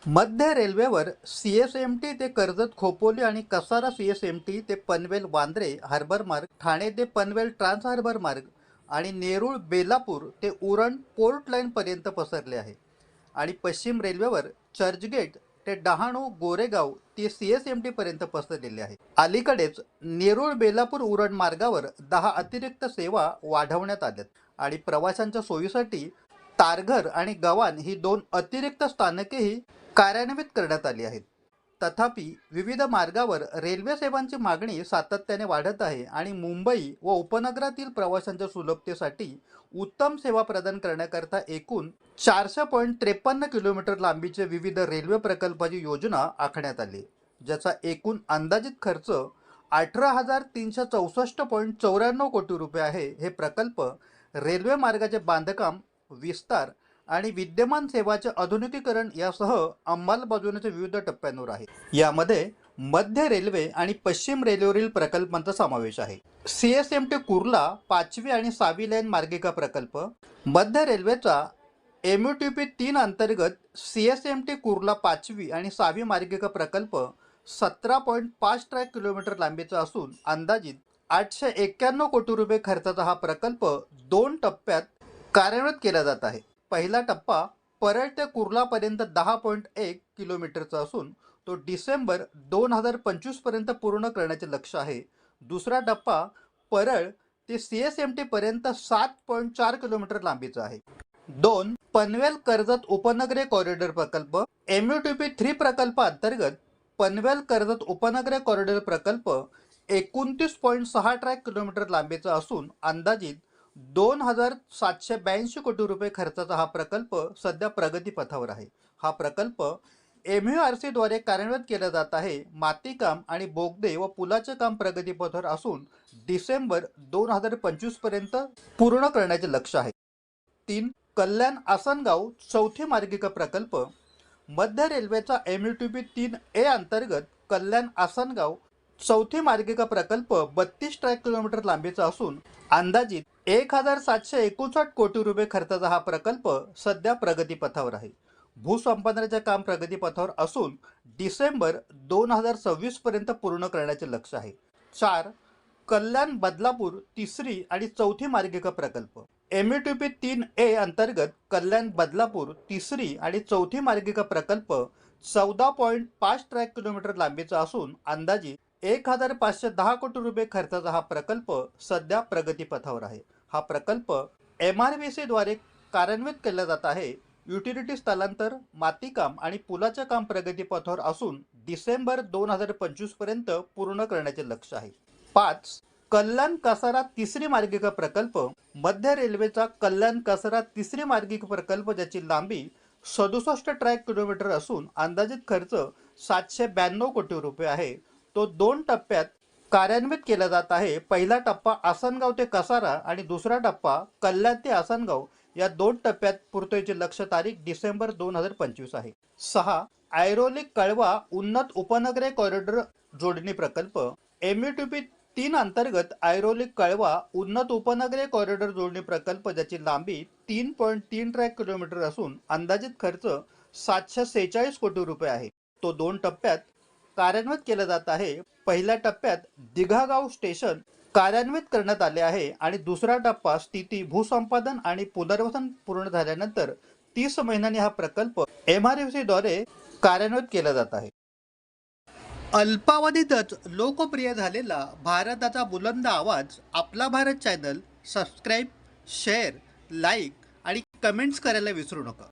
मध्य रेल्वेवर CSMT ते कर्जत खोपोली आणि कसारा CSMT ते पनवेल वांद्रे हार्बर मार्ग, ठाणे ते पनवेल ट्रान्स हार्बर मार्ग आणि नेरूळ बेलापूर ते उरण पोर्ट लाईन पर्यंत पसरले आहे. आणि पश्चिम रेल्वेवर चर्चगेट ते डहाणू गोरेगाव ते CSMT पर्यंत पसरलेले आहे. अलीकडेच नेरूळ बेलापूर उरण मार्गावर 10 अतिरिक्त सेवा वाढवण्यात आल्यात आणि प्रवाशांच्या सोयीसाठी तारघर आणि गव्हाण ही 2 अतिरिक्त स्थानकेही कार्यान्वित करण्यात आली आहेत. तथापि विविध मार्गावर रेल्वे सेवांची मागणी सातत्याने वाढत आहे आणि मुंबई व उपनगरातील प्रवाशांच्या सुलभतेसाठी उत्तम सेवा प्रदान करण्याकरता एकूण 400.53 किलोमीटर लांबीचे विविध रेल्वे प्रकल्पाची योजना आखण्यात आली, ज्याचा एकूण अंदाजित खर्च 18,364.94 कोटी रुपये आहे. हे प्रकल्प रेल्वे मार्गाचे बांधकाम, विस्तार आणि विद्यमान सेवाचे आधुनिकीकरण यासह अंमलबजावणीच्या विविध टप्प्यांवर आहे. यामध्ये मध्य रेल्वे आणि पश्चिम रेल्वेवरील प्रकल्पांचा समावेश आहे. CSMT कुर्ला 5वी आणि 6वी लाईन मार्गिका प्रकल्प. मध्य रेल्वेचा MUTP 3 अंतर्गत CSMT कुर्ला 5वी आणि 6वी मार्गिका प्रकल्प 17.5 ट्रॅक किलोमीटर लांबीचा असून अंदाजित 891 कोटी रुपये खर्चाचा हा प्रकल्प 2 टप्प्यात कार्यान्वित केला जात आहे. पहिला टप्पा परळ ते कुर्लापर्यंत 10.1 किलोमीटरचा असून तो डिसेंबर 2025 पर्यंत पूर्ण करण्याचे लक्ष्य आहे. दुसरा टप्पा परळ ते CSMT पर्यंत 7.4 किलोमीटर लांबीचा आहे. 2. पनवेल कर्जत उपनगरीय कॉरिडॉर प्रकल्प. MUTP 3 प्रकल्पाअंतर्गत पनवेल कर्जत उपनगरीय कॉरिडॉर प्रकल्प 29.6 ट्रॅक किलोमीटर लांबीचा असून अंदाजित 2,782 कोटी रुपये खर्चाचा हा प्रकल्प सध्या प्रगतीपथावर आहे. हा प्रकल्प MURC द्वारे कार्यान्वित केला जात आहे. मातीकाम आणि बोगदे व पुलाचे काम प्रगतीपथावर असून डिसेंबर 2025 पर्यंत पूर्ण करण्याचे लक्ष्य आहे. 3. कल्याण आसनगाव 4थी मार्गिका प्रकल्प. मध्य रेल्वेचा MUTP 3A अंतर्गत कल्याण आसनगाव 4थी मार्गिका प्रकल्प 32 ट्रॅक किलोमीटर लांबीचा असून अंदाजित 1,759 कोटी रुपये खर्चाचा हा प्रकल्प सध्या प्रगतीपथावर आहे. भूसंपादनाचे काम प्रगतीपथावर असून डिसेंबर 2026 पर्यंत पूर्ण करण्याचे लक्ष्य आहे. 4. कल्याण बदलापूर 3री आणि 4थी मार्गिका प्रकल्प. MUTP 3A अंतर्गत कल्याण बदलापूर 3री आणि 4थी मार्गिका प्रकल्प 14.5 ट्रॅक किलोमीटर लांबीचा असून अंदाजित 1,510 कोटी रुपये खर्चाचा हा प्रकल्प सध्या प्रगतीपथावर आहे. हा प्रकल्प MRVC द्वारे कार्यान्वित केला जात आहे. युटिलिटी स्थलांतर, मातीकाम आणि पुलाचे काम प्रगतीपथावर असून डिसेंबर 2025 पर्यंत पूर्ण करण्याचे लक्ष्य आहे. 5. कल्याण कसारा 3री मार्गिका प्रकल्प. मध्य रेल्वेचा कल्याण कसारा 3री मार्गिका प्रकल्प ज्याची लांबी 67 ट्रॅक किलोमीटर असून अंदाजित खर्च 792 कोटी रुपये आहे. तो 2 टप्प्यात कार्यान्वित केला जात आहे. पहिला टप्पा आसनगाव ते कसारा आणि दुसरा टप्पा कल्याण ते आसनगाव या 2 टप्प्यात पूर्ततेची लक्ष्य तारीख डिसेंबर 2025 आहे. 6. ऐरोली कळवा उन्नत उपनगरीय कॉरिडॉर जोडणी प्रकल्प. MUTP 3 अंतर्गत ऐरोली कळवा उन्नत उपनगरीय कॉरिडॉर जोडणी प्रकल्प ज्याची लांबी 3.3 ट्रॅक किलोमीटर असून अंदाजित खर्च 746 कोटी रुपये आहे. तो 2 टप्प्यात कार्यान्वित केला जात आहे. पहिल्या टप्प्यात दिघागाव स्टेशन कार्यान्वित करण्यात आले आहे आणि दुसरा टप्पा स्थिती, भूसंपादन आणि पुनर्वसन पूर्ण झाल्यानंतर 30 महिन्यांनी हा प्रकल्प MRVC द्वारे कार्यान्वित केला जात आहे. अल्पावधीतच लोकप्रिय झालेला भारताचा बुलंद आवाज आपला Bharat channel subscribe, share, like आणि कमेंट्स करायला विसरू नका.